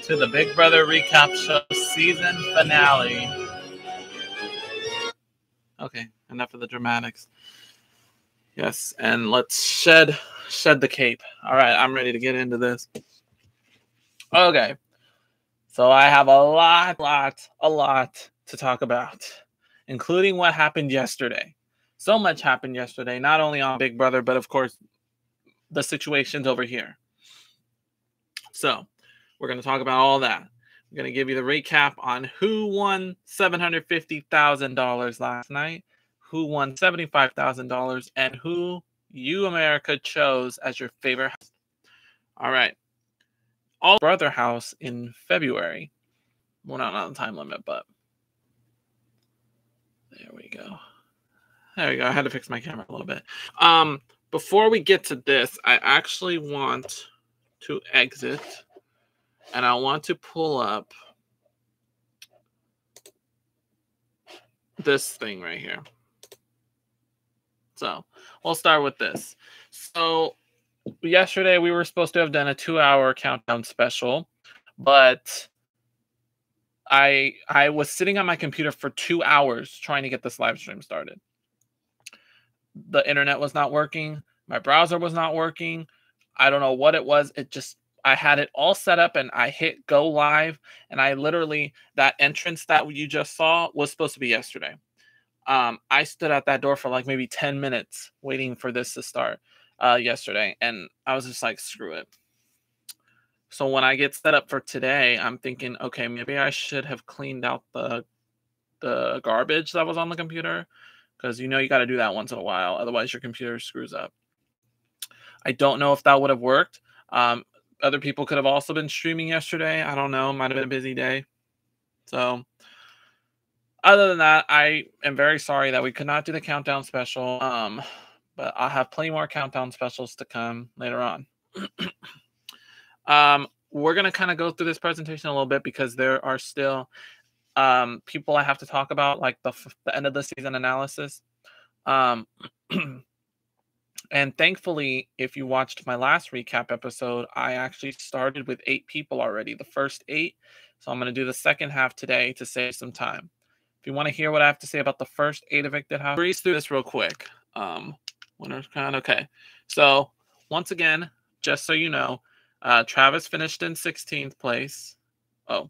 to the Big Brother Recap Show season finale. Okay, enough of the dramatics. Yes, and let's shed the cape. All right, I'm ready to get into this. Okay, so I have a lot to talk about, including what happened yesterday. So much happened yesterday, not only on Big Brother, but of course, the situations over here. So we're going to talk about all that. I'm going to give you the recap on who won $750,000 last night, who won $75,000, and who you, America, chose as your favorite house. All right. All Brother House in February. Well, not on the time limit, but there we go. There we go. I had to fix my camera a little bit. Before we get to this, I actually want to exit, and I want to pull up this thing right here. So we'll start with this. So yesterday we were supposed to have done a 2-hour countdown special, but I was sitting on my computer for 2 hours trying to get this live stream started. The internet was not working. My browser was not working. I don't know what it was. I had it all set up and I hit go live, and I literally, that entrance that you just saw was supposed to be yesterday. I stood at that door for like maybe 10 minutes waiting for this to start yesterday, and I was just like, screw it. So when I get set up for today, I'm thinking, okay, maybe I should have cleaned out the garbage that was on the computer, because you got to do that once in a while, otherwise your computer screws up. I don't know if that would have worked. Other people could have also been streaming yesterday. I don't know. Might have been a busy day. So other than that, I am very sorry that we could not do the countdown special. But I'll have plenty more countdown specials to come later on. We're going to kind of go through this presentation a little bit because there are still people I have to talk about, like the end of the season analysis. And thankfully, if you watched my last recap episode, I actually started with 8 people already, the first 8. So I'm going to do the second half today to save some time. If you want to hear what I have to say about the first 8 evicted houses, breeze through this real quick. Winner's crown. Okay. So once again, just so you know, Travis finished in 16th place. Oh.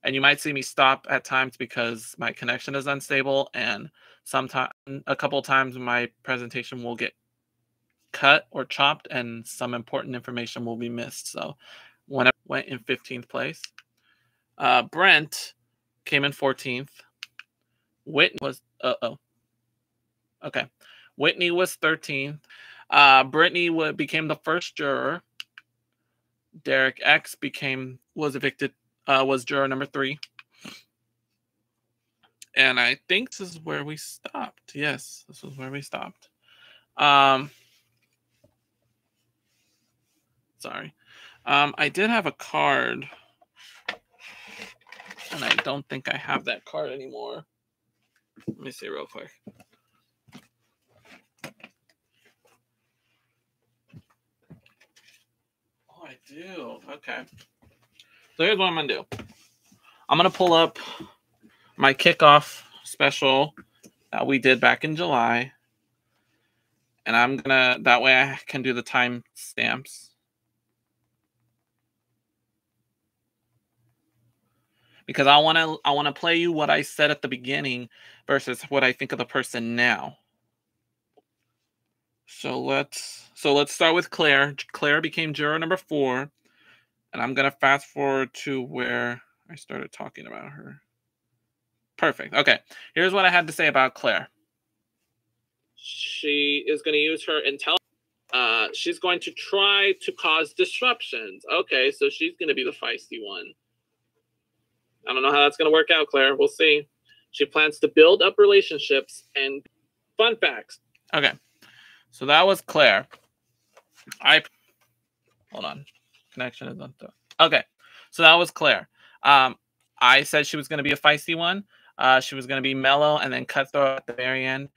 And you might see me stop at times because my connection is unstable, and a couple of times my presentation will get cut or chopped and some important information will be missed. So when I went in 15th place, Brent came in 14th. Whitney was okay. Whitney was 13th. Brittany became the first juror. Derek X was evicted. Was juror number 3. And I think this is where we stopped. Yes, this is where we stopped. Sorry. I did have a card, and I don't think I have that card anymore. Let me see real quick. Oh, I do. Okay. So here's what I'm going to do. I'm going to pull up my kickoff special that we did back in July. And that way I can do the time stamps. Because I want to play you what I said at the beginning versus what I think of the person now. So let's start with Claire. Claire became juror number 4. And I'm going to fast forward to where I started talking about her. Perfect. Okay. Here's what I had to say about Claire. She is going to use her intelligence. She's going to try to cause disruptions. Okay, so she's going to be the feisty one. I don't know how that's going to work out, Claire. We'll see. She plans to build up relationships and fun facts. Okay. So that was Claire. Hold on. Connection is on. Okay, so that was Claire. I said she was going to be a feisty one. She was going to be mellow and then cutthroat at the very end.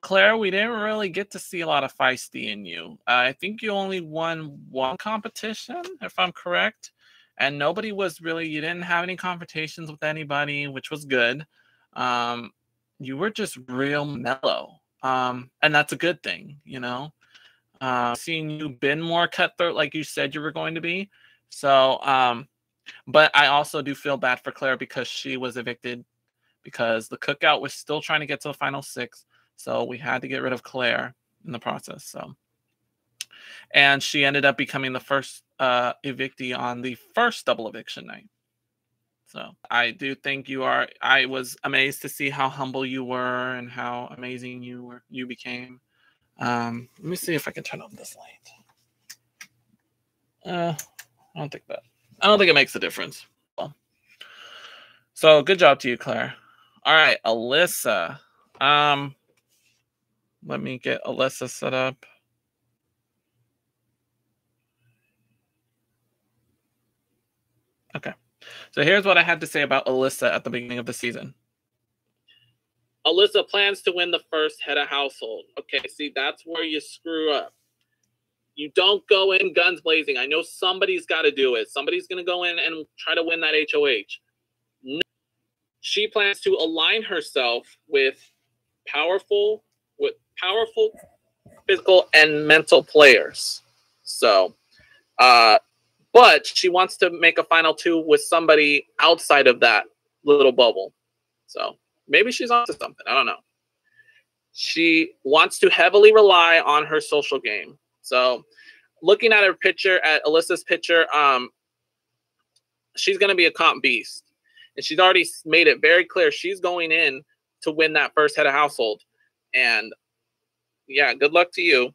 Claire, we didn't really get to see a lot of feisty in you. I think you only won 1 competition, if I'm correct. and nobody was really, you didn't have any confrontations with anybody, which was good. You were just real mellow. And that's a good thing, you know. Seeing you been more cutthroat like you said you were going to be. So, but I also do feel bad for Claire because she was evicted because the cookout was still trying to get to the final 6. So we had to get rid of Claire in the process. So, and she ended up becoming the first evictee on the first double eviction night. So I do think you are. I was amazed to see how humble you were and how amazing you became. Let me see if I can turn on this light. I don't think it makes a difference. Well, so good job to you, Claire. All right, Alyssa. Let me get Alyssa set up. Okay. So here's what I had to say about Alyssa at the beginning of the season. Alyssa plans to win the first head of household. Okay, see, that's where you screw up. You don't go in guns blazing. I know somebody's got to do it. Somebody's going to go in and try to win that HOH. No. She plans to align herself with powerful physical and mental players. So, but she wants to make a final 2 with somebody outside of that little bubble. So maybe she's onto something. I don't know. She wants to heavily rely on her social game. So looking at her picture, at Alyssa's picture, she's going to be a comp beast. And she's already made it very clear she's going in to win that first head of household. And yeah, good luck to you.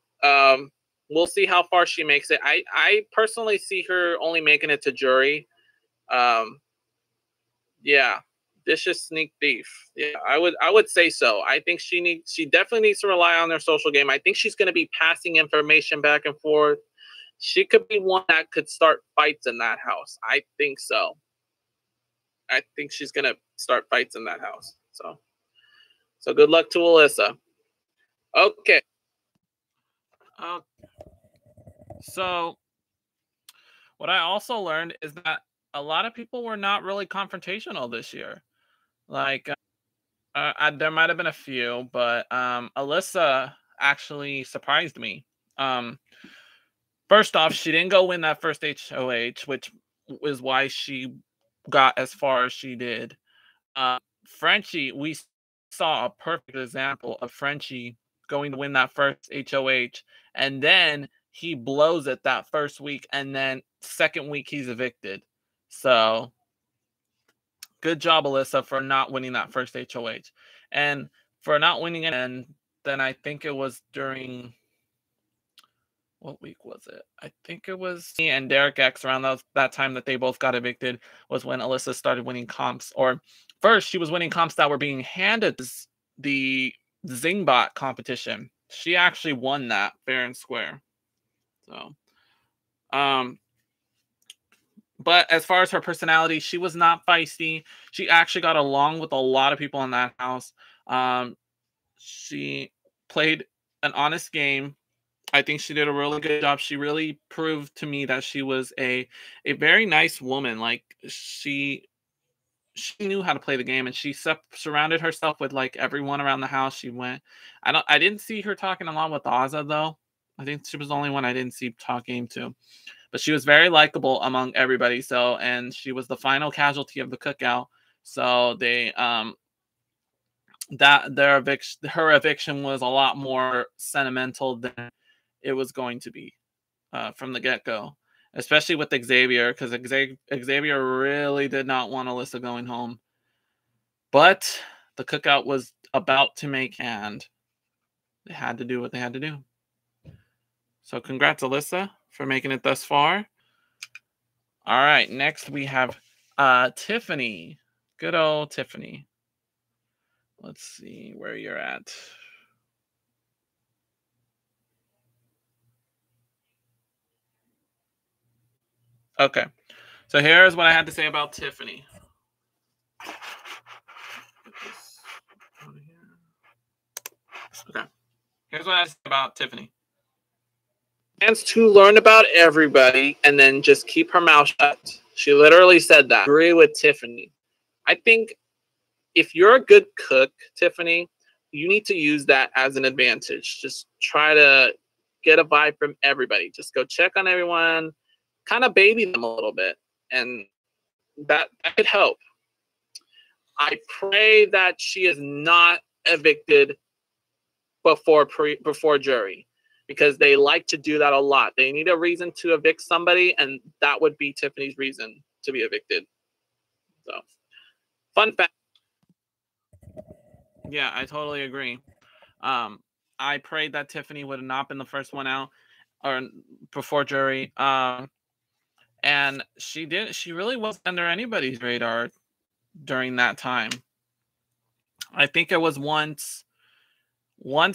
We'll see how far she makes it. I personally see her only making it to jury. Yeah, vicious sneak thief. Yeah, I would say so. I think she definitely needs to rely on their social game. I think she's going to be passing information back and forth. She could be one that could start fights in that house. I think so. I think she's going to start fights in that house. So good luck to Alyssa. Okay. So what I also learned is that a lot of people were not really confrontational this year. Like, there might have been a few, but Alyssa actually surprised me. First off, she didn't go win that first HOH, which is why she got as far as she did. Frenchie, we saw a perfect example of Frenchie going to win that first HOH, and then he blows it that first week, and then second week he's evicted. So good job, Alyssa, for not winning that first HOH. And for not winning it, and then I think it was during, what week was it? I think it was me and Derek X around that time that they both got evicted was when Alyssa started winning comps. Or first, she was winning comps that were being handed the Zingbot competition. She actually won that fair and square. So, but as far as her personality, she was not feisty. She actually got along with a lot of people in that house. She played an honest game. I think she did a really good job. She really proved to me that she was a very nice woman. Like she knew how to play the game, and she surrounded herself with like everyone around the house. She went. I didn't see her talking a lot with Azza though. I think she was the only one I didn't see talk game to. But she was very likable among everybody. So, and she was the final casualty of the cookout. So they her eviction was a lot more sentimental than it was going to be from the get-go, especially with Xavier, because Xavier really did not want Alyssa going home. But the cookout was about to make, and they had to do what they had to do. So congrats, Alyssa, for making it thus far. All right, next we have Tiffany. Good old Tiffany. Let's see where you're at. Okay, so here's what I had to say about Tiffany. Okay, here's what I had to say about Tiffany. Plans to learn about everybody and then just keep her mouth shut. She literally said that. I agree with Tiffany. I think if you're a good cook, Tiffany, you need to use that as an advantage. Just try to get a vibe from everybody. Just go check on everyone, kind of baby them a little bit, and that could help. I pray that she is not evicted before jury, because they like to do that a lot. They need a reason to evict somebody, and that would be Tiffany's reason to be evicted. So, fun fact. Yeah, I totally agree. I prayed that Tiffany would have not been the first one out or before jury. And she didn't. She really wasn't under anybody's radar during that time. I think it was once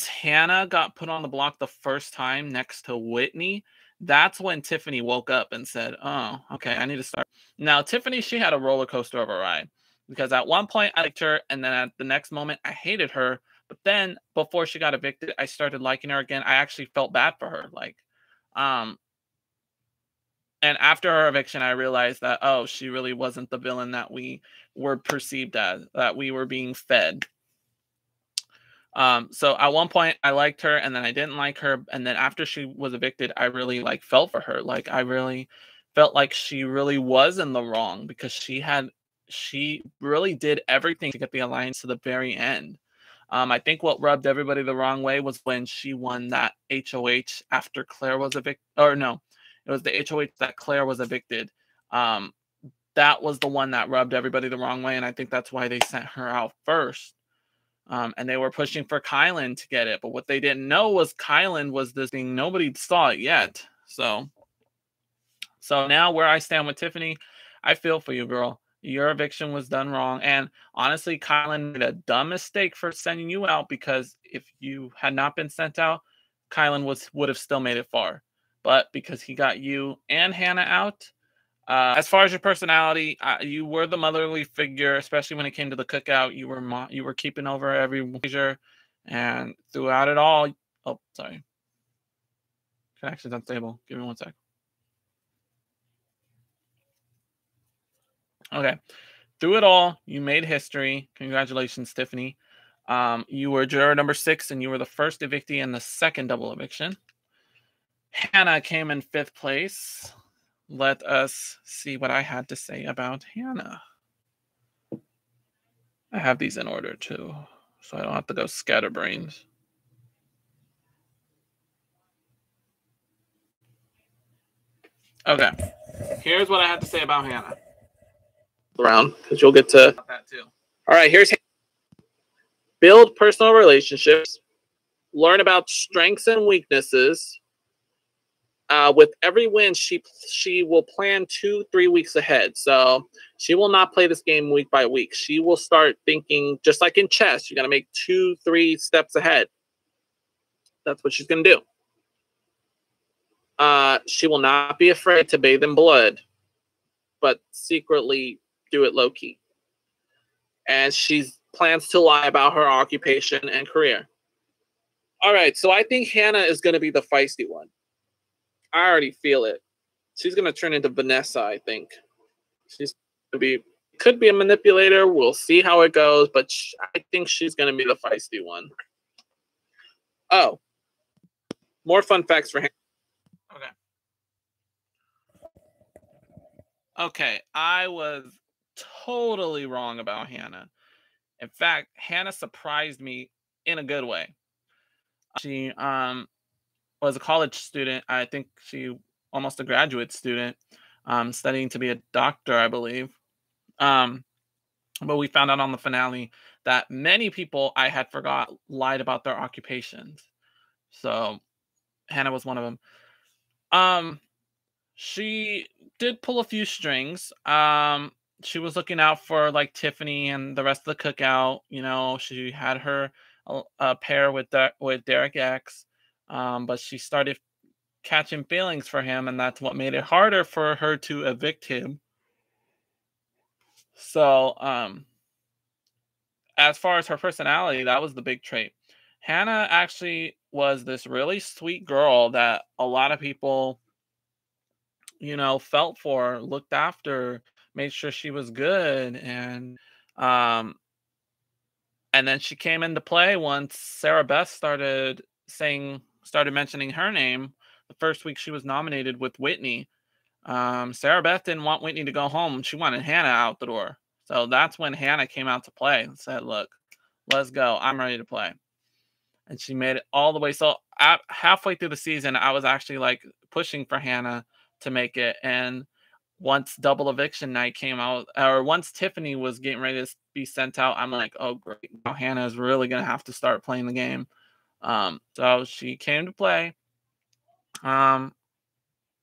Hannah got put on the block the first time next to Whitney. That's when Tiffany woke up and said, "Oh, okay, I need to start." Now, Tiffany, she had a roller coaster of a ride, because at one point I liked her, and then at the next moment I hated her. But then before she got evicted, I started liking her again. I actually felt bad for her. And after her eviction, I realized that, oh, she really wasn't the villain that we were perceived as, that we were being fed. So at one point I liked her, and then I didn't like her. And then after she was evicted, I really felt for her. I really felt like she really was in the wrong, because she really did everything to get the alliance to the very end. I think what rubbed everybody the wrong way was when she won that HOH after Claire was evicted. Or no, it was the HOH that Claire was evicted. That was the one that rubbed everybody the wrong way, and I think that's why they sent her out first. And they were pushing for Kylan to get it, but what they didn't know was Kylan was this thing. Nobody saw it yet. So now where I stand with Tiffany, I feel for you, girl. Your eviction was done wrong. And honestly, Kylan made a dumb mistake for sending you out, because if you had not been sent out, Kylan would have still made it far. But because he got you and Hannah out, as far as your personality, you were the motherly figure, especially when it came to the cookout. You were keeping over every measure, and throughout it all. Oh, sorry. Connection's unstable. Give me 1 sec. Okay. Through it all, you made history. Congratulations, Tiffany. You were juror number 6, and you were the first evictee in the second double eviction. Hannah came in 5th place. Let us see what I had to say about Hannah. I have these in order too, so I don't have to go scatterbrains. Okay, here's what I had to say about Hannah. Around, because you'll get to that too. All right, here's Hannah. Build personal relationships. Learn about strengths and weaknesses. With every win, she will plan 2-3 weeks ahead. So she will not play this game week by week. She will start thinking, just like in chess, you're going to make 2-3 steps ahead. That's what she's going to do. She will not be afraid to bathe in blood, but secretly do it low-key. And she plans to lie about her occupation and career. All right, so I think Hannah is going to be the feisty one. I already feel it. She's going to turn into Vanessa, I think. She's going to be, could be a manipulator. We'll see how it goes, but I think she's going to be the feisty one. Oh, more fun facts for Hannah. Okay, I was totally wrong about Hannah. In fact, Hannah surprised me in a good way. She was a college student. I think she almost a graduate student, studying to be a doctor, I believe. But we found out on the finale that many people I had forgot lied about their occupations. So Hannah was one of them. She did pull a few strings. She was looking out for Tiffany and the rest of the cookout. You know, she had her pair with Derek X, but she started catching feelings for him, and that's what made it harder for her to evict him. So, as far as her personality, that was the big trait. Hannah actually was this really sweet girl that a lot of people you know, felt for her, looked after her, made sure she was good, um and then she came into play once Sarah Beth started mentioning her name the first week she was nominated with Whitney. Sarah Beth didn't want Whitney to go home. She wanted Hannah out the door. So that's when Hannah came out to play and said, "Look, let's go. I'm ready to play." And she made it all the way. So halfway through the season, I was actually like pushing for Hannah to make it. And once double eviction night came out, or once Tiffany was getting ready to be sent out, I'm like, oh great, now Hannah is really gonna have to start playing the game. So she came to play. Um,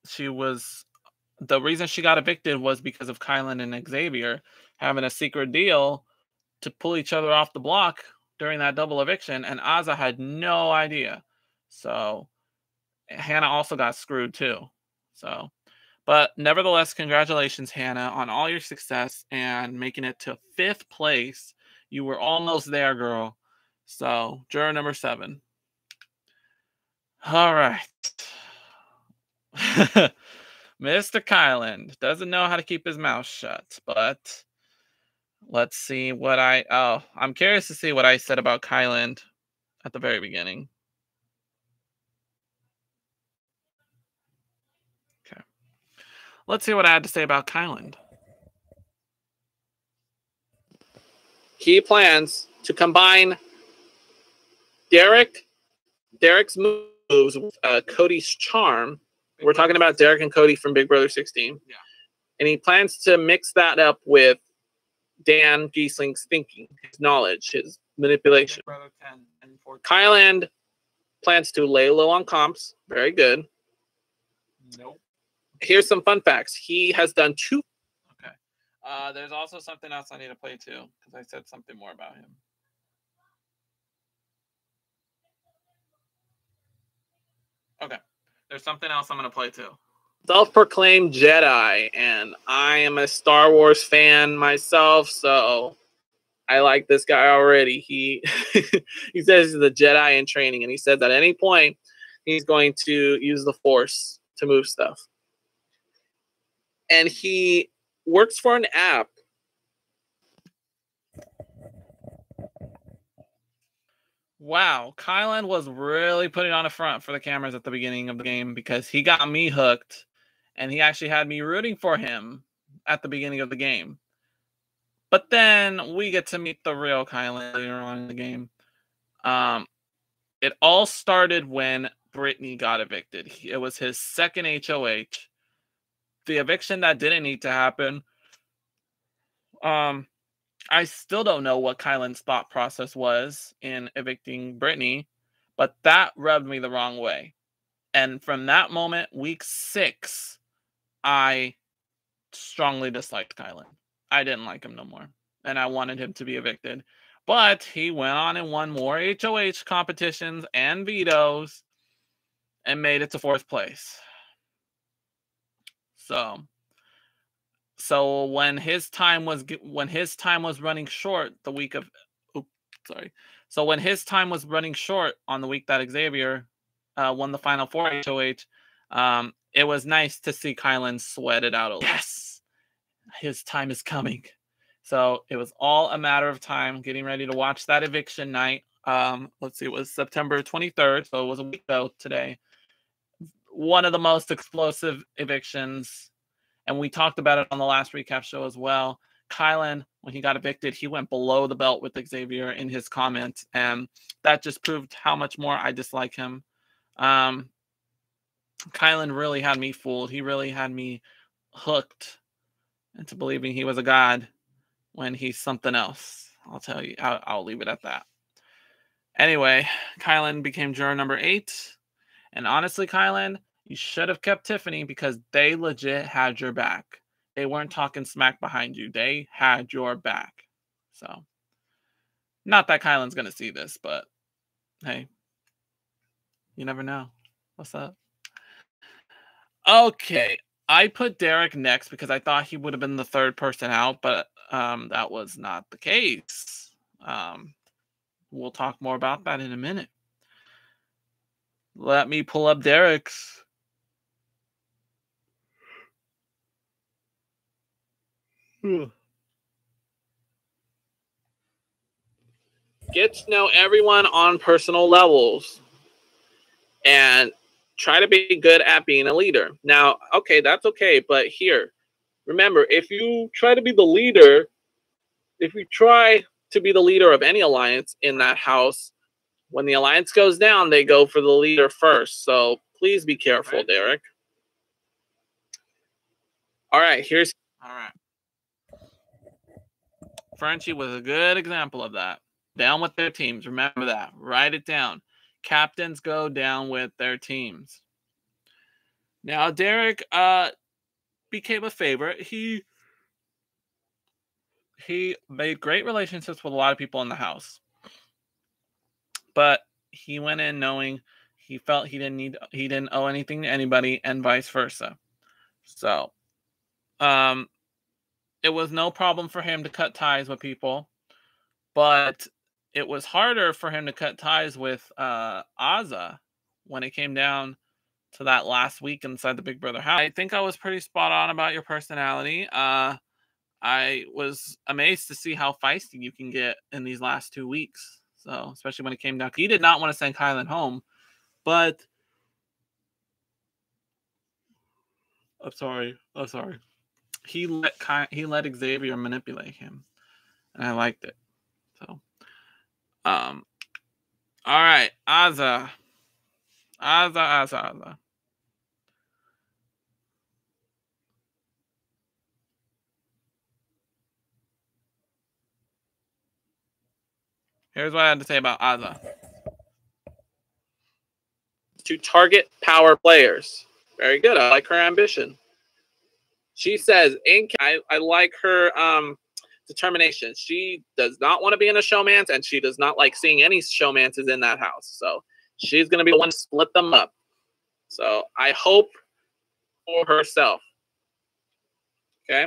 she was the reason she got evicted was because of Kylan and Xavier having a secret deal to pull each other off the block during that double eviction, and Azah had no idea. So Hannah also got screwed too. So, but nevertheless, congratulations, Hannah, on all your success and making it to 5th place. You were almost there, girl. So, juror number 7. All right. Mr. Kylan doesn't know how to keep his mouth shut, but let's see what I'm curious to see what I said about Kylan at the very beginning. Okay. Let's see what I had to say about Kylan. He plans to combine Derek's moves with Cody's charm. We're talking about Derek and Cody from Big Brother 16. Yeah. And he plans to mix that up with Dan Giesling's thinking, his knowledge, his manipulation. Kylan plans to lay low on comps. Very good. Nope. Here's some fun facts. He has done 2. Okay. There's also something else I need to play too, because I said something more about him. Okay. There's something else I'm going to play too. Self-proclaimed Jedi, and I am a Star Wars fan myself, so I like this guy already. He he says he's a Jedi in training, and he says at any point he's going to use the Force to move stuff. And he works for an app. Wow, Kylan was really putting on a front for the cameras at the beginning of the game because he got me hooked, and he actually had me rooting for him at the beginning of the game. But then we get to meet the real Kylan later on in the game. It all started when BRITINI got evicted. It was his second HOH. The eviction that didn't need to happen. I still don't know what Kylan's thought process was in evicting BRITINI, but that rubbed me the wrong way. And from that moment, week 6, I strongly disliked Kylan. I didn't like him no more, and I wanted him to be evicted. But he went on and won more HOH competitions and vetoes and made it to 4th place. So when his time was running short the week of So when his time was running short on the week that Xavier won the final 4 HOH, it was nice to see Kylan sweat it out a little. Yes, his time is coming. So it was all a matter of time getting ready to watch that eviction night. Let's see, it was September 23rd, so it was a week ago today. One of the most explosive evictions, and we talked about it on the last recap show as well. Kylan, when he got evicted, he went below the belt with Xavier in his comments, and that just proved how much more I dislike him. Kylan really had me fooled. He really had me hooked into believing he was a god when he's something else. I'll tell you. I'll leave it at that. Anyway, Kylan became juror number 8. And honestly, Kylan, you should have kept Tiffany because they legit had your back. They weren't talking smack behind you. They had your back. So, not that Kylan's going to see this, but hey, you never know. What's up? Okay, I put Derek next because I thought he would have been the 3rd person out, but that was not the case. We'll talk more about that in a minute. Let me pull up Derek's. Get to know everyone on personal levels and try to be good at being a leader. Now, okay, that's okay, but here, remember, if you try to be the leader, if you try to be the leader of any alliance in that house, when the alliance goes down, they go for the leader first. So please be careful, right, Derek. All right, all right. Frenchie was a good example of that. Down with their teams. Remember that. Write it down. Captains go down with their teams. Now, Derek became a favorite. He made great relationships with a lot of people in the house. But he went in knowing he felt he didn't owe anything to anybody, and vice versa. So, it was no problem for him to cut ties with people, but it was harder for him to cut ties with Azza when it came down to that last week inside the Big Brother house. I think I was pretty spot on about your personality. I was amazed to see how feisty you can get in these last 2 weeks. So, especially when it came down, he did not want to send Kylan home, but I'm sorry. He let Xavier manipulate him, and I liked it. So, all right, Azza. Here's what I had to say about Azza. To target power players. Very good. I like her ambition. She says, I like her determination. She does not want to be in a showmance, and she does not like seeing any showmances in that house. So she's going to be the one to split them up. So I hope for herself. Okay?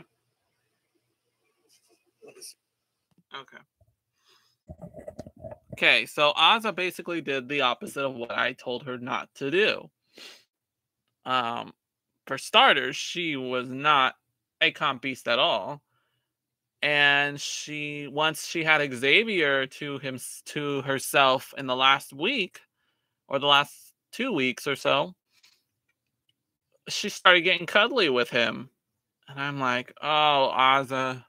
Okay, so Azza basically did the opposite of what I told her not to do. For starters, she was not a comp beast at all. And once she had Xavier to herself in the last week, or the last 2 weeks or so, she started getting cuddly with him. And I'm like, oh, Azza,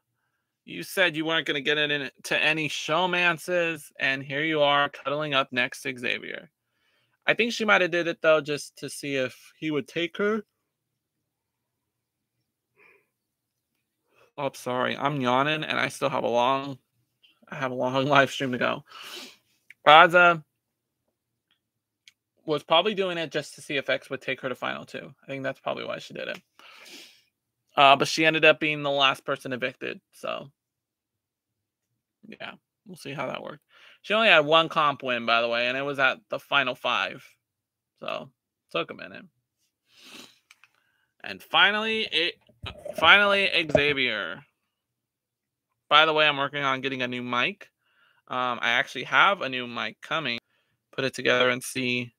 you said you weren't going to get into any showmances, and here you are cuddling up next to Xavier. I think she might have did it, though, just to see if he would take her. Oh, sorry. I'm yawning, and I still have a long live stream to go. Azza was probably doing it just to see if X would take her to final 2. I think that's probably why she did it. But she ended up being the last person evicted. So, yeah, we'll see how that worked. She only had 1 comp win, by the way, and it was at the final 5. So, took a minute. And finally, Xavier. By the way, I'm working on getting a new mic. I actually have a new mic coming. Put it together and see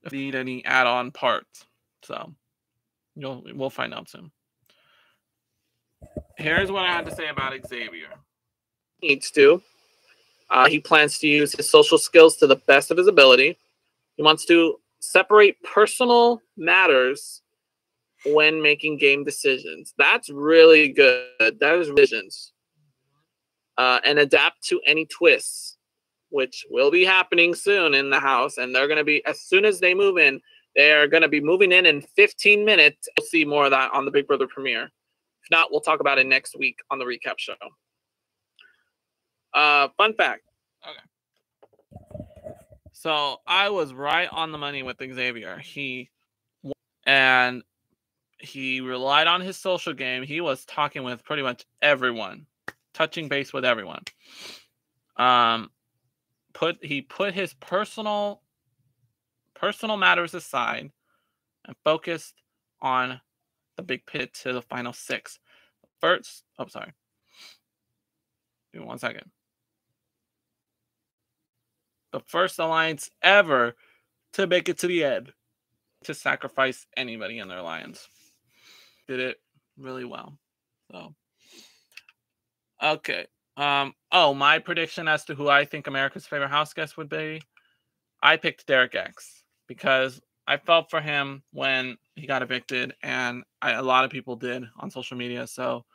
if we need any add-on parts. So, we'll find out soon. Here's what I had to say about Xavier. Needs to. He plans to use his social skills to the best of his ability. He wants to separate personal matters when making game decisions. That's really good. That is visions. And adapt to any twists, which will be happening soon in the house. And they're going to be, as soon as they move in, they're going to be moving in 15 minutes. We'll see more of that on the Big Brother premiere. If not, we'll talk about it next week on the recap show. Fun fact. Okay. So I was right on the money with Xavier. He relied on his social game. He was talking with pretty much everyone, touching base with everyone. He put his personal matters aside and focused on the big pit to the final 6. First, sorry. Give me 1 second. The first alliance ever to make it to the end, to sacrifice anybody in their alliance. Did it really well. So, Okay. Oh, my prediction as to who I think America's favorite house guest would be. I picked Derek X because I felt for him when he got evicted, and a lot of people did on social media. So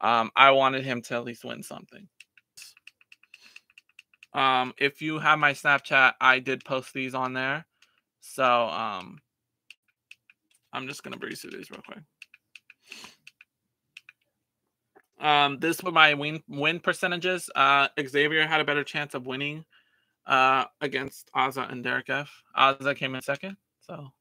I wanted him to at least win something. If you have my Snapchat, I did post these on there. So I'm just gonna breeze through these real quick. This were my win percentages. Xavier had a better chance of winning against Ozza and Derek F. Ozza came in second. So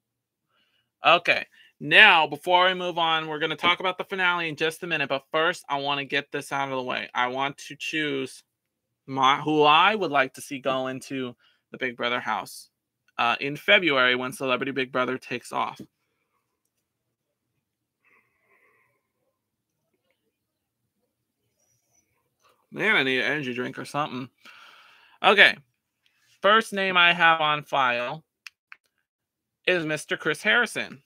okay. Now, before we move on, we're going to talk about the finale in just a minute. But first, I want to get this out of the way. I want to choose who I would like to see go into the Big Brother house in February when Celebrity Big Brother takes off. Man, I need an energy drink or something. Okay. First name I have on file is Mr. Chris Harrison.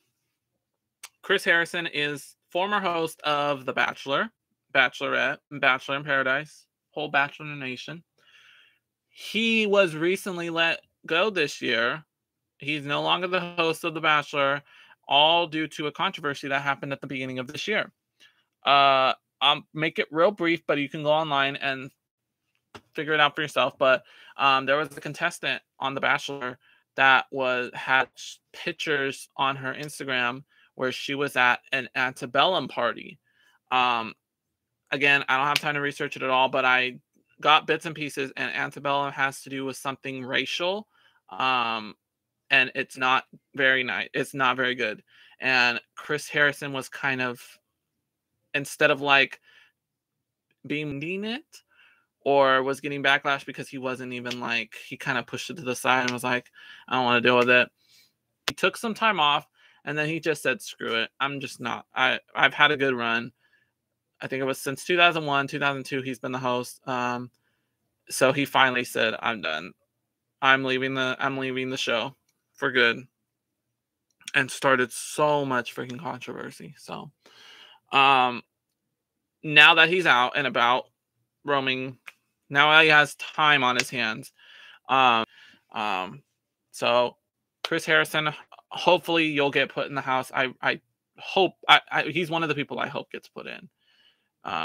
Chris Harrison is former host of The Bachelor, Bachelorette, Bachelor in Paradise, whole Bachelor Nation. He was recently let go this year. He's no longer the host of The Bachelor, all due to a controversy that happened at the beginning of this year. I'll make it real brief, but you can go online and figure it out for yourself. But there was a contestant on The Bachelor that had pictures on her Instagram where she was at an antebellum party. Again, I don't have time to research it at all, but I got bits and pieces, and antebellum has to do with something racial. And it's not very nice. It's not very good. And Chris Harrison was kind of, instead of like being it, or was getting backlash because he wasn't even like, he kind of pushed it to the side and was like, I don't want to deal with it. He took some time off, and then he just said, screw it. I'm just not. I've had a good run. I think it was since 2001, 2002, he's been the host. So he finally said, I'm done. I'm leaving the show for good. And started so much freaking controversy. So now that he's out and about roaming, now he has time on his hands. So Chris Harrison, hopefully you'll get put in the house. I hope he's one of the people I hope gets put in.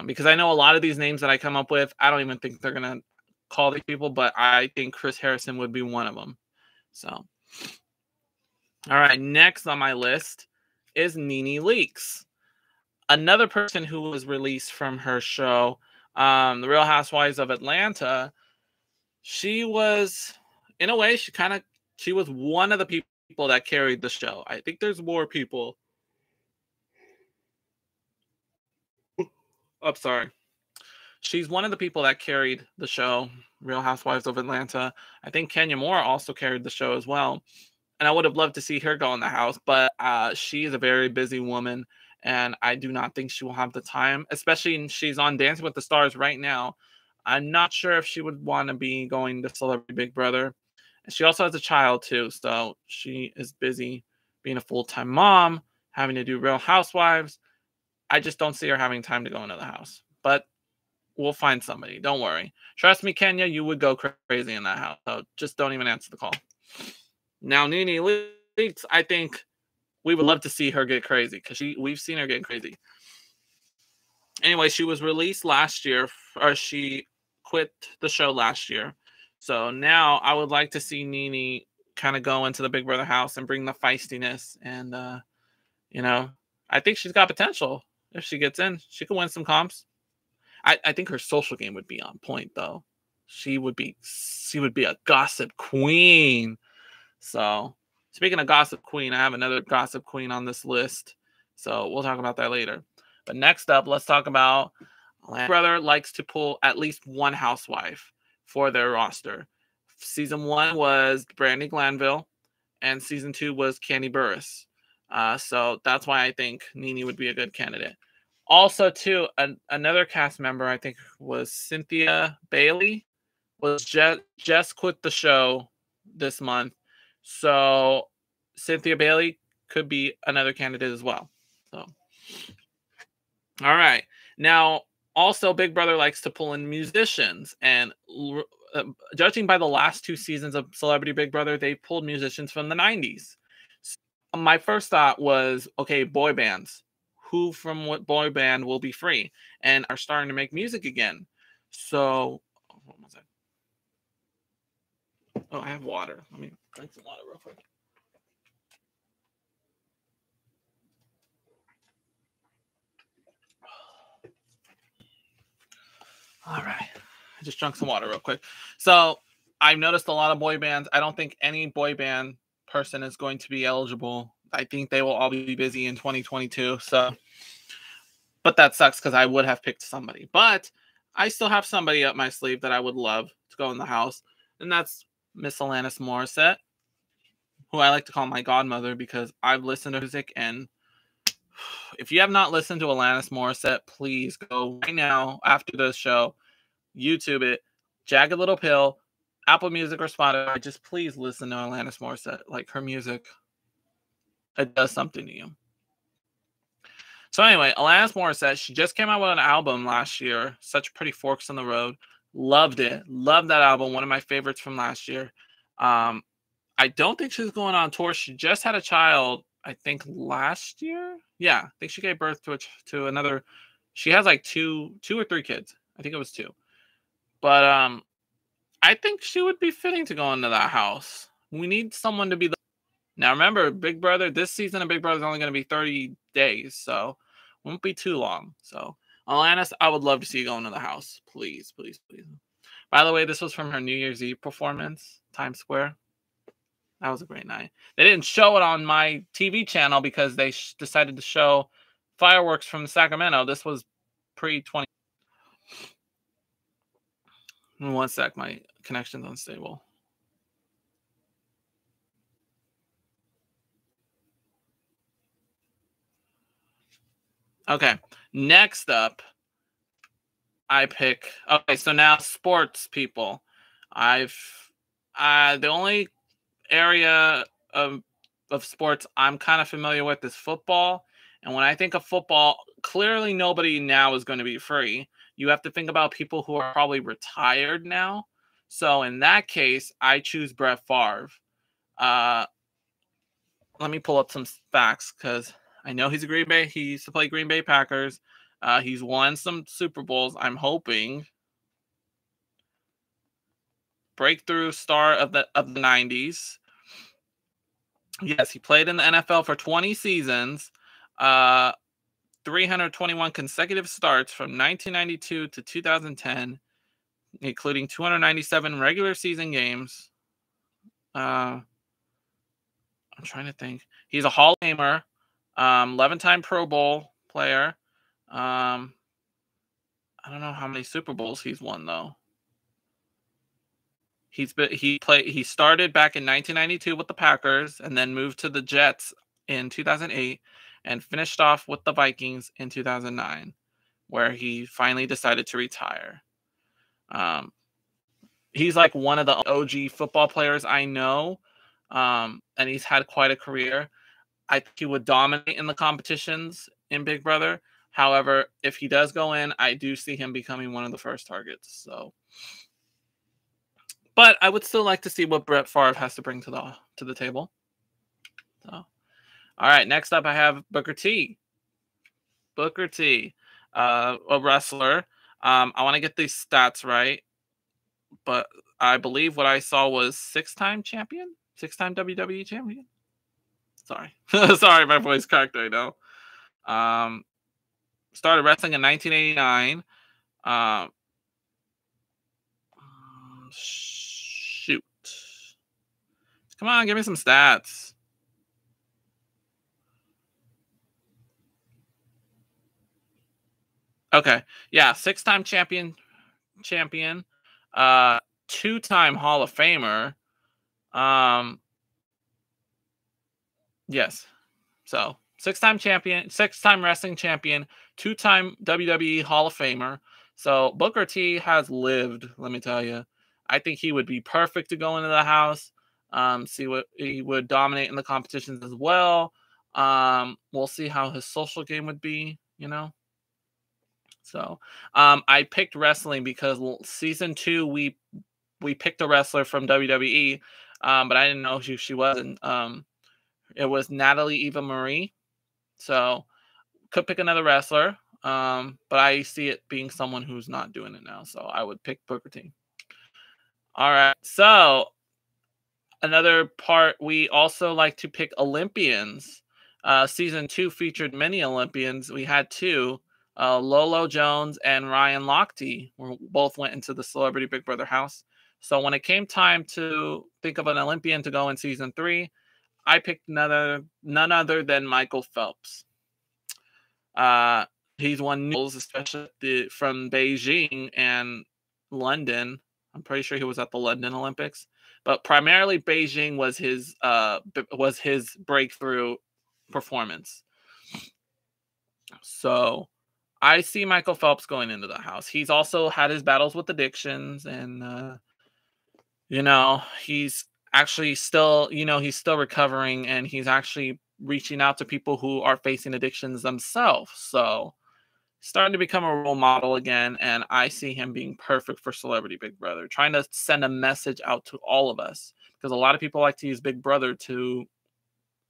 Because I know a lot of these names that I come up with, I don't even think they're going to call these people, but I think Chris Harrison would be one of them. So, all right, next on my list is Nene Leakes, another person who was released from her show, The Real Housewives of Atlanta. She was, in a way, she was one of the people that carried the show. I think there's more people. I'm sorry. She's one of the people that carried the show, Real Housewives of Atlanta. I think Kenya Moore also carried the show as well. And I would have loved to see her go in the house, but she is a very busy woman, and I do not think she will have the time, especially she's on Dancing with the Stars right now. I'm not sure if she would want to be going to Celebrity Big Brother. And she also has a child too, so she is busy being a full-time mom, having to do Real Housewives. I just don't see her having time to go into the house. But we'll find somebody. Don't worry. Trust me, Kenya, you would go crazy in that house. So just don't even answer the call. Now, Nene Leakes, I think we would love to see her get crazy because we've seen her get crazy. Anyway, she was released last year, or she quit the show last year. So now I would like to see Nene kind of go into the Big Brother house and bring the feistiness. And, I think she's got potential. If she gets in, she could win some comps. I think her social game would be on point, though. She would be a gossip queen. So, speaking of gossip queen, I have another gossip queen on this list. So we'll talk about that later. But next up, let's talk about Big Brother likes to pull at least one housewife for their roster. Season 1 was Brandi Glanville, and season 2 was Kandi Burruss. So that's why I think Nene would be a good candidate. Also, too, another cast member, I think, was Cynthia Bailey, was just quit the show this month. So Cynthia Bailey could be another candidate as well. So, all right. Now, Also, Big Brother likes to pull in musicians, and judging by the last 2 seasons of Celebrity Big Brother, they pulled musicians from the 90s. My first thought was, okay, boy bands. Who from what boy band will be free and are starting to make music again? So, what was that? Oh, I have water. Let me drink some water real quick. All right. I just drank some water real quick. So, I've noticed a lot of boy bands. I don't think any boy band person is going to be eligible. I think they will all be busy in 2022. So, but that sucks because I would have picked somebody. But I still have somebody up my sleeve that I would love to go in the house, and that's Miss Alanis Morissette, who I like to call my godmother because I've listened to music. And if you have not listened to Alanis Morissette, please go right now after the show, YouTube it, Jagged Little Pill, Apple Music or Spotify. Just please listen to Alanis Morissette. Like, her music, it does something to you. So anyway, Alanis Morissette, she just came out with an album last year, Such Pretty Forks in the Road. Loved it. Loved that album. One of my favorites from last year. I don't think she's going on tour. She just had a child, I think last year. Yeah, I think she gave birth to another. She has like two or three kids. I think it was 2. But I think she would be fitting to go into that house. We need someone to be the. Now remember, Big Brother, this season of Big Brother is only going to be 30 days, so it won't be too long. So, Alanis, I would love to see you go into the house. Please, please, please. By the way, this was from her New Year's Eve performance, Times Square. That was a great night. They didn't show it on my TV channel because they decided to show fireworks from Sacramento. This was pre-20. One sec, my connection's unstable. Okay, next up, I pick. Okay, so now sports people. The only area of sports I'm kind of familiar with is football. And when I think of football, clearly nobody now is going to be free. You have to think about people who are probably retired now. So in that case, I choose Brett Favre. Let me pull up some facts because I know he's a Green Bay. He used to play Green Bay Packers. He's won some Super Bowls. I'm hoping breakthrough star of the 90s. Yes, he played in the NFL for 20 seasons, 321 consecutive starts from 1992 to 2010, including 297 regular season games. I'm trying to think. He's a Hall of Famer, 11-time Pro Bowl player. I don't know how many Super Bowls he's won though. He started back in 1992 with the Packers and then moved to the Jets in 2008 and finished off with the Vikings in 2009, where he finally decided to retire. He's like one of the OG football players I know, and he's had quite a career. I think he would dominate in the competitions in Big Brother. However, if he does go in, I do see him becoming one of the first targets. So, but I would still like to see what Brett Favre has to bring to the table. So, all right, next up I have Booker T. Booker T, a wrestler. I want to get these stats right, but I believe what I saw was 6-time champion, 6-time WWE champion. Sorry, sorry, my voice cracked right now. Started wrestling in 1989. Shoot. Come on, give me some stats. Okay. Yeah, 6-time champion. 2-time Hall of Famer. Yes. So, 6-time champion, 6-time wrestling champion, 2-time WWE Hall of Famer. So, Booker T has lived, let me tell you. I think he would be perfect to go into the house. See what he would dominate in the competitions as well. We'll see how his social game would be, you know. So I picked wrestling because season 2 we picked a wrestler from WWE, but I didn't know who she was. And it was Natalie Eva Marie. So could pick another wrestler, but I see it being someone who's not doing it now. So I would pick Booker T. All right. So another part, we also like to pick Olympians. Season 2 featured many Olympians. We had 2. Lolo Jones and Ryan Lochte both went into the Celebrity Big Brother house. So when it came time to think of an Olympian to go in season 3, I picked none other than Michael Phelps. He's won medals, especially from Beijing and London. I'm pretty sure he was at the London Olympics, but primarily Beijing was his breakthrough performance. So I see Michael Phelps going into the house. He's also had his battles with addictions, and he's actually still, he's still recovering, and he's actually reaching out to people who are facing addictions themselves. So starting to become a role model again, and I see him being perfect for Celebrity Big Brother, trying to send a message out to all of us, because a lot of people like to use Big Brother to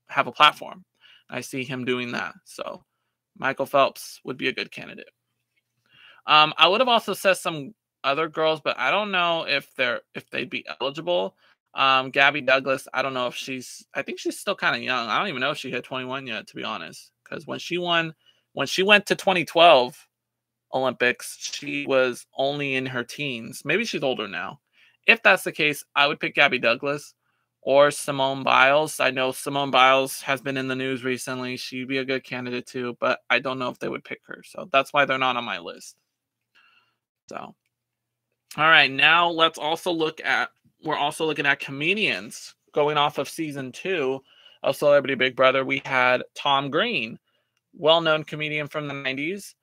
have a platform. I see him doing that. So Michael Phelps would be a good candidate. I would have also said some other girls, but I don't know if they'd be eligible. Gabby Douglas, I don't know if I think she's still kind of young. I don't even know if she hit 21 yet, to be honest. Because when she went to 2012 Olympics, she was only in her teens. Maybe she's older now. If that's the case, I would pick Gabby Douglas or Simone Biles. I know Simone Biles has been in the news recently. She'd be a good candidate too, but I don't know if they would pick her. So that's why they're not on my list. So, all right, now we're also looking at comedians. Going off of season 2 of Celebrity Big Brother, we had Tom Green, well-known comedian from the 90s.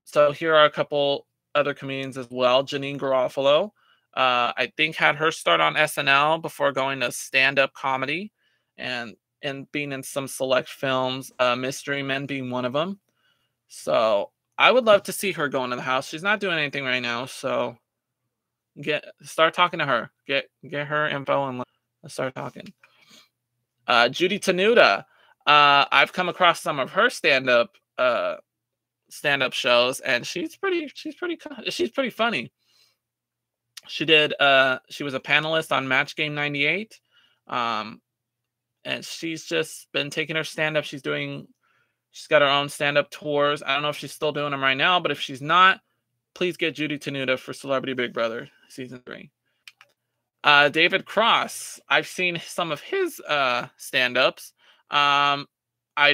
So here are a couple other comedians as well. Janine Garofalo, I think, had her start on SNL before going to stand-up comedy and being in some select films, Mystery Men being one of them. So I would love to see her go into the house. She's not doing anything right now, so start talking to her. Get her info and let's start talking. JUDY TENUTA. I've come across some of her stand-up shows, and she's pretty funny. She was a panelist on Match Game 98. And she's just been taking her stand-up. She's got her own stand-up tours. I don't know if she's still doing them right now, but if she's not, please get JUDY TENUTA for Celebrity Big Brother season 3. David Cross. I've seen some of his stand-ups. I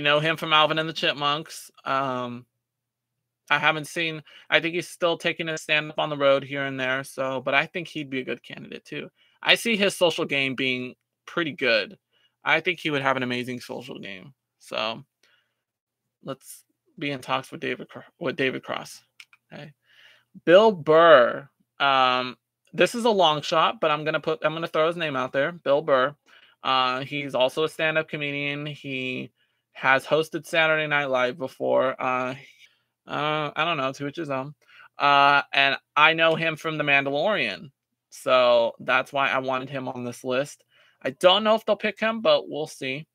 know him from Alvin and the Chipmunks. I think he's still taking a stand-up on the road here and there. But I think he'd be a good candidate too. I see his social game being pretty good. I think he would have an amazing social game. So let's be in talks with David Cross. Okay. Bill Burr. This is a long shot, but I'm gonna throw his name out there. Bill Burr. He's also a stand-up comedian. He has hosted Saturday Night Live before. I don't know, to each his own. And I know him from The Mandalorian, so that's why I wanted him on this list. I don't know if they'll pick him, but we'll see.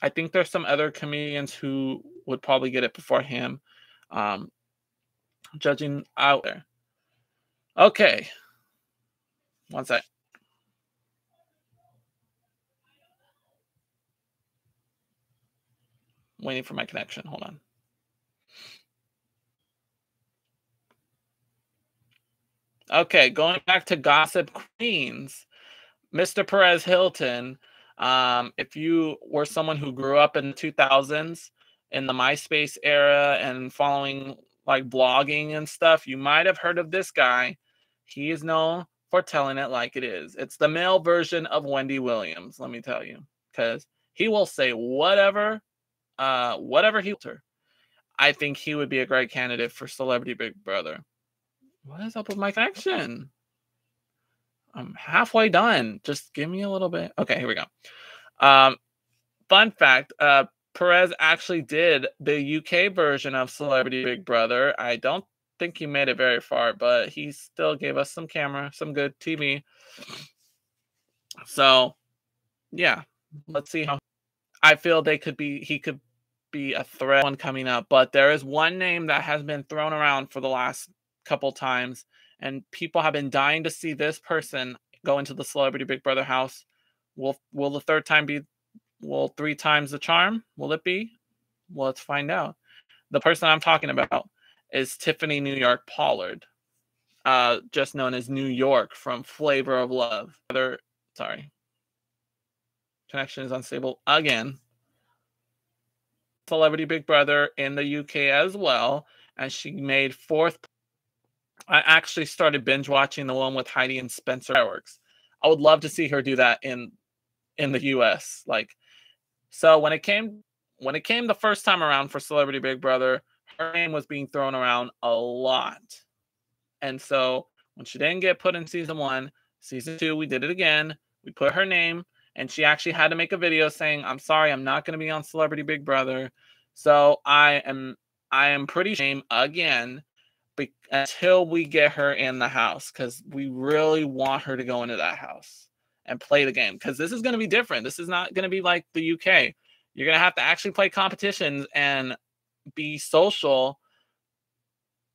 I think there's some other comedians who would probably get it before him. Judging out there. Okay. One sec. Waiting for my connection. Hold on. Okay, going back to Gossip Queens, Mr. Perez Hilton. If you were someone who grew up in the 2000s in the MySpace era and following like blogging and stuff, you might have heard of this guy. He is known for telling it like it is. It's the male version of Wendy Williams, let me tell you, because he will say whatever he wants. I think he would be a great candidate for Celebrity Big Brother. What is up with my connection? I'm halfway done. Just give me a little bit. Okay, here we go. Fun fact, Perez actually did the UK version of Celebrity Big Brother. I don't think he made it very far, but he still gave us some good TV. So, yeah, let's see how. I feel he could be a threat one coming up, but there is one name that has been thrown around for the last couple times, and people have been dying to see this person go into the Celebrity Big Brother house. Will the third time be? Will 3 times the charm? Will it be? Well, let's find out. The person I'm talking about is Tiffany New York Pollard, just known as New York from Flavor of Love. Sorry. Connection is unstable again. Celebrity Big Brother in the UK as well, and she made 4th. I actually started binge watching the one with Heidi and Spencer Fireworks. I would love to see her do that in the US. So when it came the first time around for Celebrity Big Brother, her name was being thrown around a lot. And so when she didn't get put in season 1, season 2, we did it again. We put her name, and she actually had to make a video saying, "I'm sorry, I'm not going to be on Celebrity Big Brother." So I am pretty ashamed again until we get her in the house, because we really want her to go into that house and play the game, because this is going to be different. This is not going to be like the UK. You're going to have to actually play competitions and be social.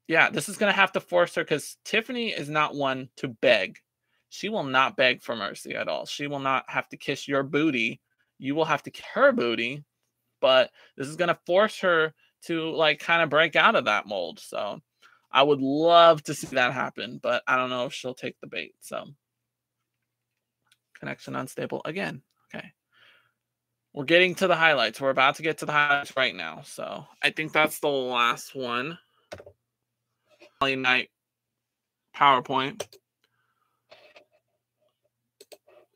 Yeah, this is going to have to force her, because Tiffany is not one to beg. She will not beg for mercy at all. She will not have to kiss your booty. You will have to kiss her booty. But this is going to force her to kind of break out of that mold. So I would love to see that happen, but I don't know if she'll take the bait. So connection unstable again. Okay. We're getting to the highlights. We're about to get to the highlights right now. So I think that's the last one. Night PowerPoint.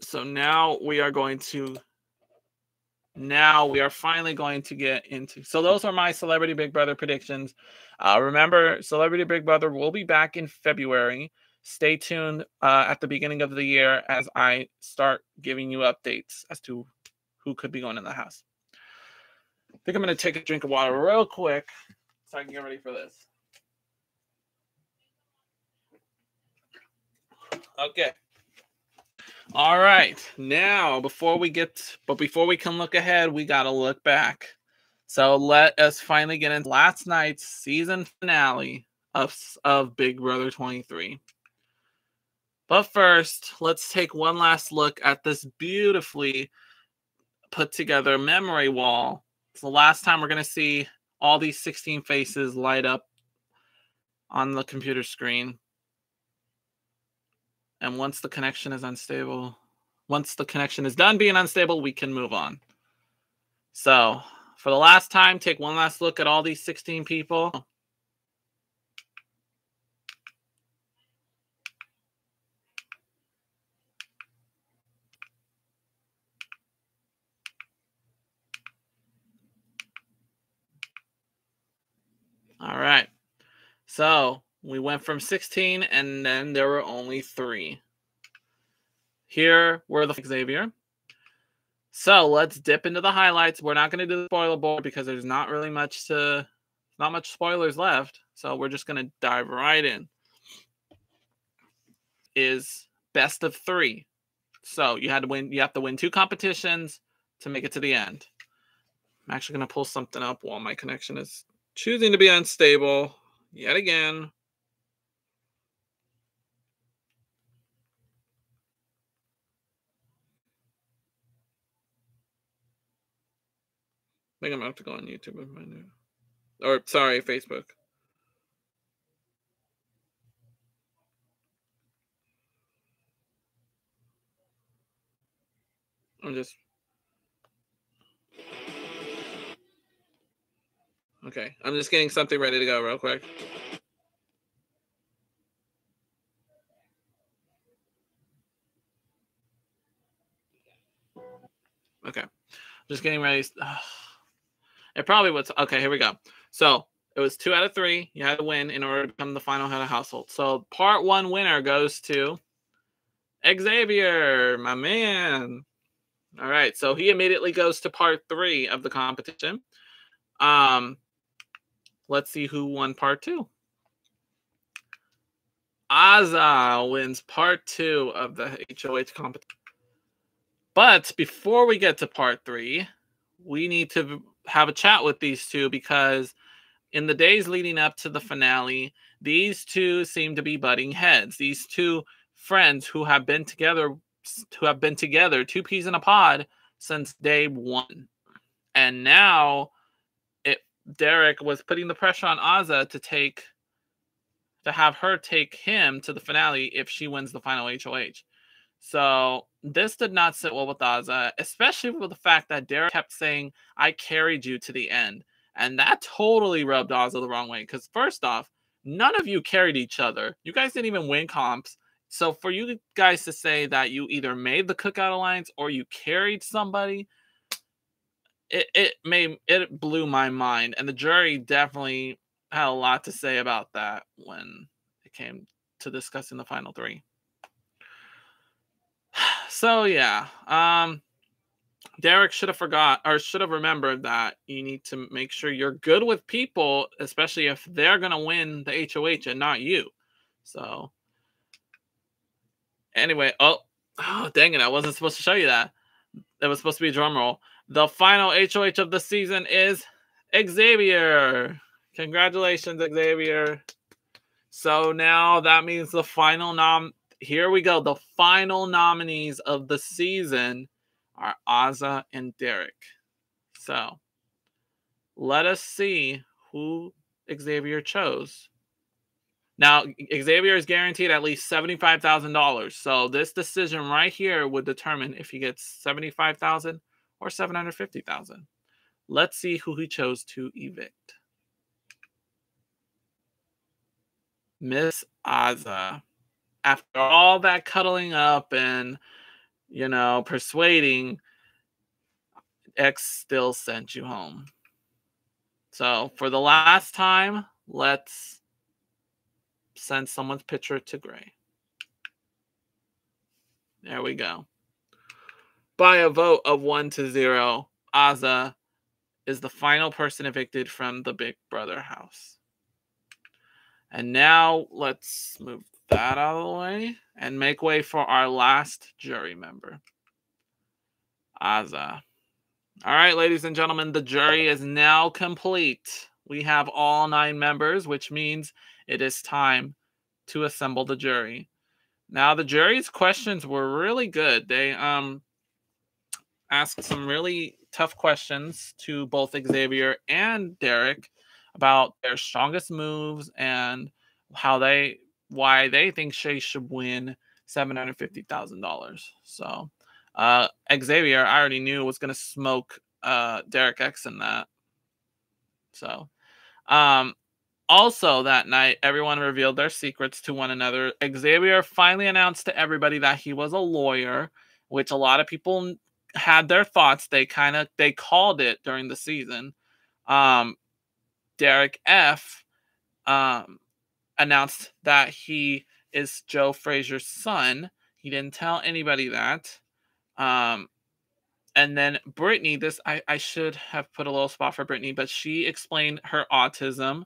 So now we are finally going to get into. So those are my Celebrity Big Brother predictions. Remember, Celebrity Big Brother will be back in February. Stay tuned at the beginning of the year as I start giving you updates as to who could be going in the house. I think I'm going to take a drink of water real quick so I can get ready for this. Okay. All right. Now, before we can look ahead, we got to look back. So let us finally get into last night's season finale of Big Brother 23. But first, let's take one last look at this beautifully put together memory wall. It's the last time we're going to see all these 16 faces light up on the computer screen. And once the connection is done being unstable, we can move on. So for the last time, take one last look at all these 16 people. All right. So we went from 16, and then there were only 3. Here were the Xavier. So let's dip into the highlights. We're not going to do the spoiler board because there's not really much spoilers left. So we're just going to dive right in. Is best of 3. So you have to win 2 competitions to make it to the end. I'm actually going to pull something up while my connection is choosing to be unstable yet again. I think I'm going to have to go on YouTube and find it. Or, sorry, Facebook. Okay, I'm just getting something ready to go real quick. Okay, just getting ready. It probably was. Okay, here we go. So it was 2 out of 3. You had to win in order to become the final head of household. So part 1 winner goes to Xavier, my man. All right, so he immediately goes to part 3 of the competition. Let's see who won part 2. Azza wins part 2 of the HOH competition. But before we get to part 3, we need to have a chat with these two, because in the days leading up to the finale, these two seem to be butting heads. These two friends who have been together, two peas in a pod, since day 1. And now Derek was putting the pressure on Azza to have her take him to the finale if she wins the final HOH. So this did not sit well with Azza, especially with the fact that Derek kept saying, "I carried you to the end." And that totally rubbed Azza the wrong way, because first off, none of you carried each other. You guys didn't even win comps. So for you guys to say that you either made the Cookout Alliance or you carried somebody, it blew my mind. And the jury definitely had a lot to say about that when it came to discussing the final 3. So yeah, Derek should have remembered that you need to make sure you're good with people, especially if they're gonna win the HOH and not you. So anyway, oh dang it, I wasn't supposed to show you that. That was supposed to be a drum roll. The final HOH of the season is Xavier. Congratulations, Xavier. So now that means the final here we go. The final nominees of the season are Azza and Derek. So let us see who Xavier chose. Now, Xavier is guaranteed at least $75,000. So this decision right here would determine if he gets $75,000 or $750,000. Let's see who he chose to evict. Miss Azza. After all that cuddling up and, persuading, X still sent you home. So for the last time, let's send someone's picture to gray. There we go. By a vote of 1-0, Azza is the final person evicted from the Big Brother house. And now let's move that out of the way and make way for our last jury member, Azza. All right, ladies and gentlemen, the jury is now complete. We have all 9 members, which means it is time to assemble the jury. Now, the jury's questions were really good. They asked some really tough questions to both Xavier and Derek about their strongest moves and why they think Shay should win $750,000. So Xavier, I already knew, was going to smoke Derek X in that. So also that night, everyone revealed their secrets to one another. Xavier finally announced to everybody that he was a lawyer, which a lot of people had their thoughts. They called it during the season. Derek F announced that he is Joe Frazier's son. He didn't tell anybody that. And then Brittany, I should have put a little spot for Brittany, but she explained her autism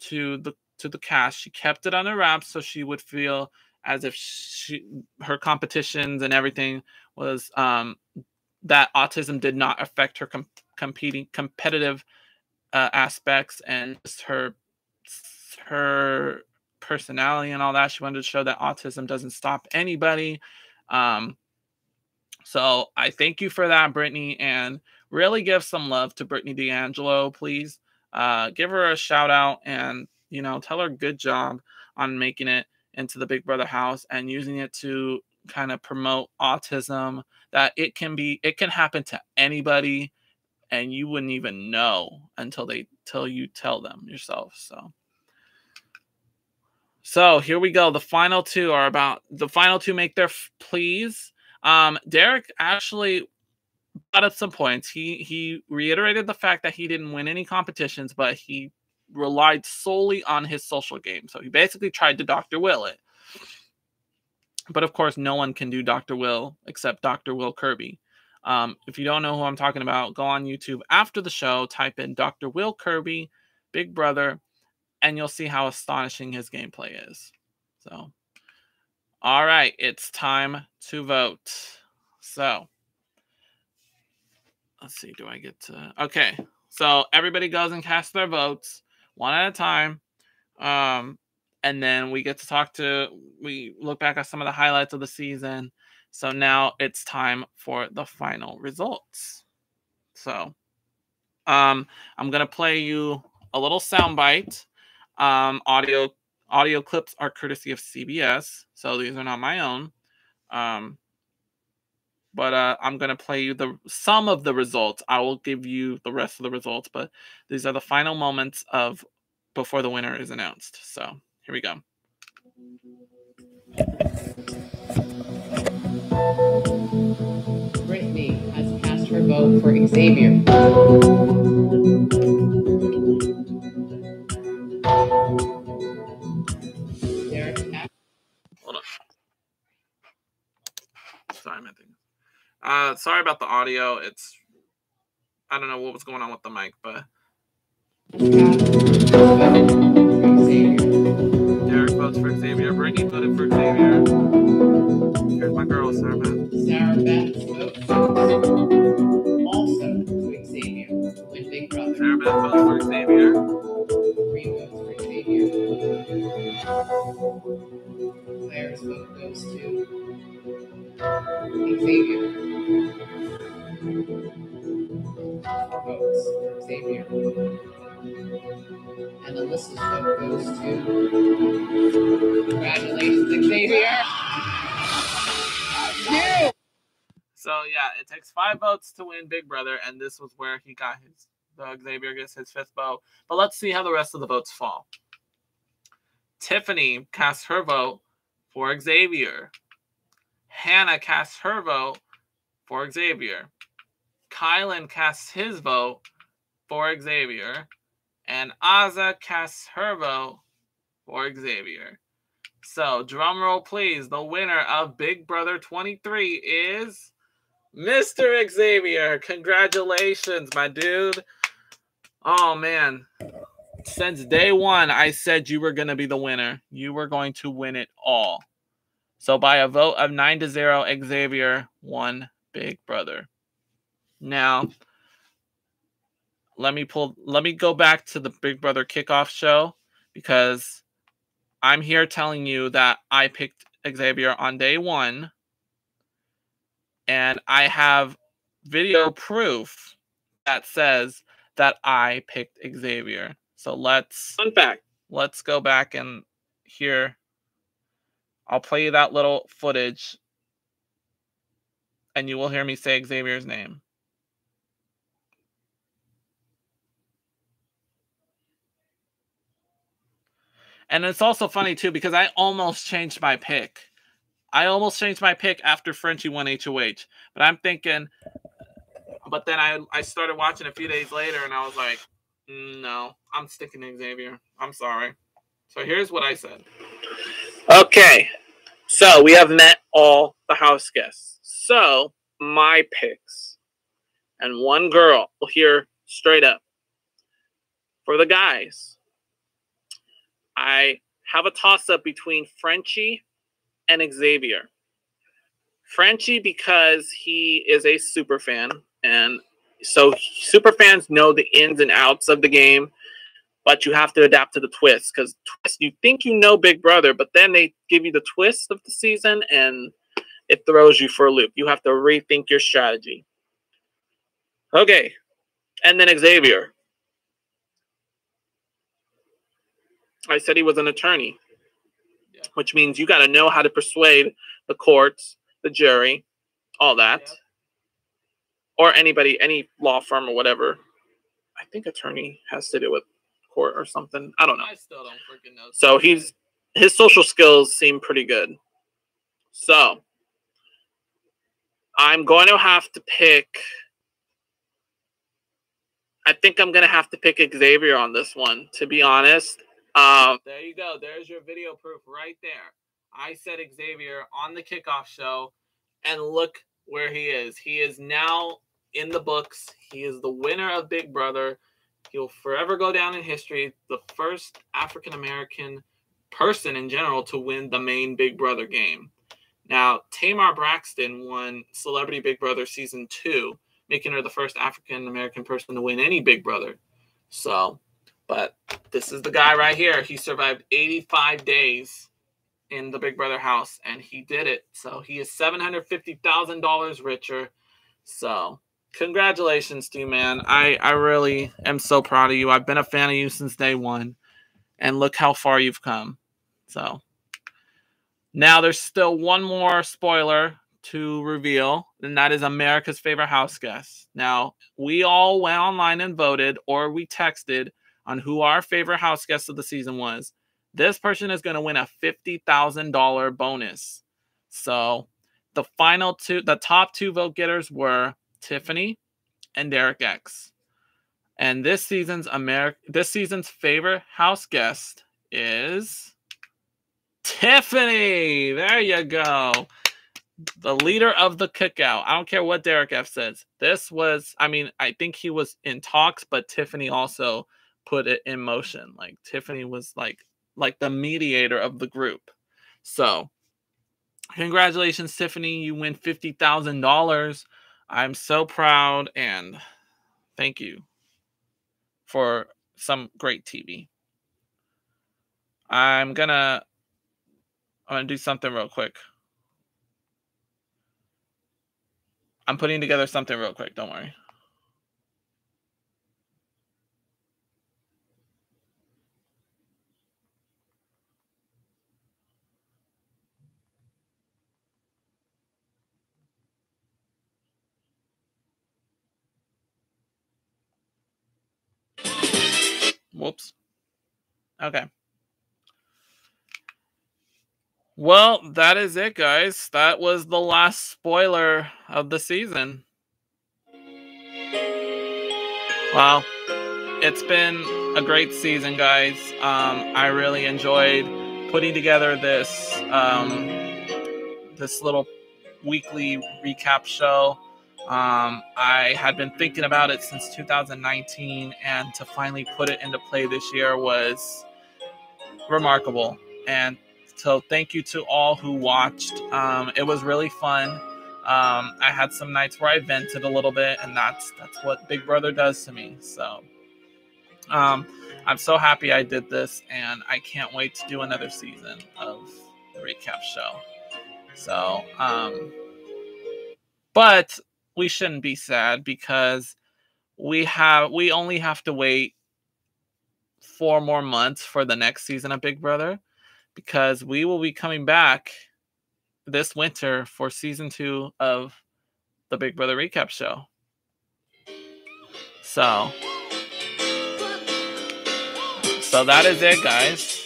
to the cast. She kept it under wraps so she would feel as if her competitions and everything was that autism did not affect her competitive aspects and just her personality and all that. She wanted to show that autism doesn't stop anybody. So I thank you for that, Brittany, and really give some love to Brittany D'Angelo, please. Give her a shout out and, tell her good job on making it into the Big Brother house and using it to kind of promote autism, that it can happen to anybody and you wouldn't even know until you tell them yourself. So here we go. The final two make their pleas. Derek actually brought up some points. He reiterated the fact that he didn't win any competitions, but he relied solely on his social game. So he basically tried to Dr. Will it. But of course, no one can do Dr. Will except Dr. Will Kirby. If you don't know who I'm talking about, go on YouTube after the show, type in Dr. Will Kirby, Big Brother, and you'll see how astonishing his gameplay is. So, all right, it's time to vote. So, let's see, do I get to... Okay, so everybody goes and casts their votes one at a time. And then we get to we look back at some of the highlights of the season. So now it's time for the final results. So, I'm going to play you a little soundbite. Audio clips are courtesy of CBS, so these are not my own. But I'm going to play you some of the results. I will give you the rest of the results, but these are the final moments of before the winner is announced. So here we go. Brittini has cast her vote for Xavier. Hold on. Sorry, my thing. Sorry about the audio. I don't know what was going on with the mic, but Derek votes for Xavier. Brittini voted for Xavier. Here's my girl, Sarah Beth. Sarah Beth's vote also to Xavier. Win Big Brother. Sarah Beth votes for Xavier. 3 votes for Xavier. Claire's vote goes to Xavier. 4 votes for Xavier. And Alyssa's vote goes to... Congratulations, Xavier! You! So yeah, it takes 5 votes to win Big Brother, and this was where he got Xavier gets his 5th vote. But let's see how the rest of the votes fall. Tiffany casts her vote for Xavier. Hannah casts her vote for Xavier. Kylan casts his vote for Xavier. And Aza casts her vote for Xavier. So, drum roll please. The winner of Big Brother 23 is Mr. Xavier. Congratulations, my dude. Oh, man. Since day one, I said you were going to be the winner. You were going to win it all. So, by a vote of 9-0, Xavier won Big Brother. Now, let me go back to the Big Brother kickoff show, because I'm here telling you that I picked Xavier on day 1, and I have video proof that says that I picked Xavier. So let's go back and hear. I'll play you that little footage, and you will hear me say Xavier's name. And it's also funny, too, because I almost changed my pick. I almost changed my pick after Frenchie won HOH. But I'm thinking... But then I started watching a few days later, and I was like, no, I'm sticking to Xavier. I'm sorry. So here's what I said. Okay. So we have met all the house guests. So my picks. And one girl will hear straight up. For the guys, I have a toss-up between Frenchie and Xavier. Frenchie because he is a super fan, and so super fans know the ins and outs of the game, but you have to adapt to the twist, because you think you know Big Brother, but then they give you the twist of the season, and it throws you for a loop. You have to rethink your strategy. Okay, and then Xavier. I said he was an attorney, which means you got to know how to persuade the courts, the jury, all that. Yeah. Or anybody, any law firm or whatever. I think attorney has to do with court or something. I don't know. I still don't freaking know. So his social skills seem pretty good. So I'm going to have to pick... I think I'm going to have to pick Xavier on this one, to be honest. There you go. There's your video proof right there. I said Xavier on the kickoff show, and look where he is. He is now in the books. He is the winner of Big Brother. He'll forever go down in history. The first African-American person in general to win the main Big Brother game. Now, Tamar Braxton won Celebrity Big Brother Season 2, making her the first African-American person to win any Big Brother. So, but this is the guy right here. He survived 85 days in the Big Brother house, and he did it. So he is $750,000 richer. So congratulations to you, man. I really am so proud of you. I've been a fan of you since day one, and look how far you've come. So now there's still one more spoiler to reveal, and that is America's favorite house guest. Now, we all went online and voted, or we texted on who our favorite house guest of the season was. This person is going to win a $50,000 bonus. So the top two vote getters were Tiffany and Derek X. And this season's favorite house guest is Tiffany. There you go. The leader of the cookout. I don't care what Derek F says. This was, I mean, I think he was in talks, but Tiffany also put it in motion. Like Tiffany was like the mediator of the group. So congratulations, Tiffany. You win $50,000. I'm so proud, and thank you for some great TV. I'm gonna do something real quick. I'm putting together something real quick. Don't worry. Whoops. Okay. Well, that is it, guys. That was the last spoiler of the season. Well, it's been a great season, guys. I really enjoyed putting together this this little weekly recap show. I had been thinking about it since 2019, and to finally put it into play this year was remarkable. And so thank you to all who watched. It was really fun. I had some nights where I vented a little bit, and that's what Big Brother does to me. So I'm so happy I did this, and I can't wait to do another season of the recap show. So, but we shouldn't be sad, because we only have to wait 4 more months for the next season of Big Brother, because we will be coming back this winter for season 2 of the Big Brother recap show. So that is it, guys.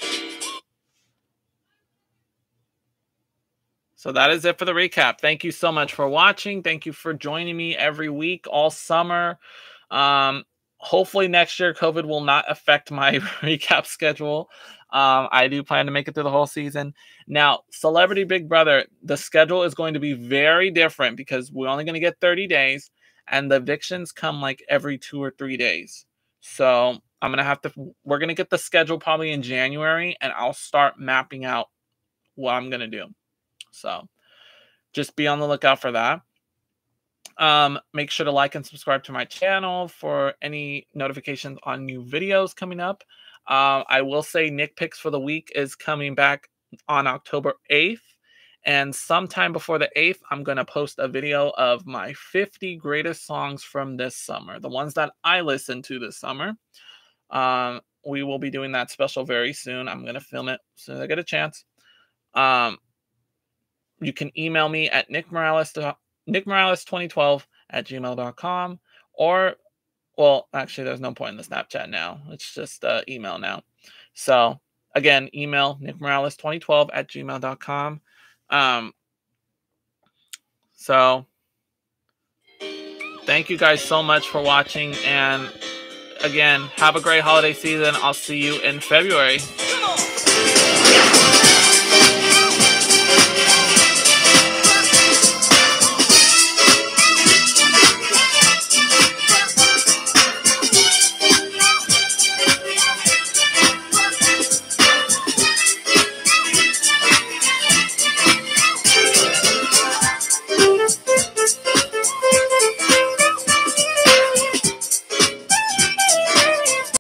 So that is it for the recap. Thank you so much for watching. Thank you for joining me every week, all summer. Hopefully next year COVID will not affect my recap schedule. I do plan to make it through the whole season. Now, Celebrity Big Brother, the schedule is going to be very different, because we're only going to get 30 days, and the evictions come like every 2 or 3 days. So we're going to get the schedule probably in January, and I'll start mapping out what I'm going to do. So just be on the lookout for that. Make sure to like and subscribe to my channel for any notifications on new videos coming up. I will say Nick Picks for the Week is coming back on October 8th. And sometime before the 8th, I'm going to post a video of my 50 greatest songs from this summer. The ones that I listened to this summer. We will be doing that special very soon. I'm going to film it as soon as I get a chance. You can email me at nickmorales2012@gmail.com, or, well, actually, there's no point in the Snapchat now. It's just email now. So again, email nickmorales2012@gmail.com. So thank you guys so much for watching, and again, have a great holiday season. I'll see you in February.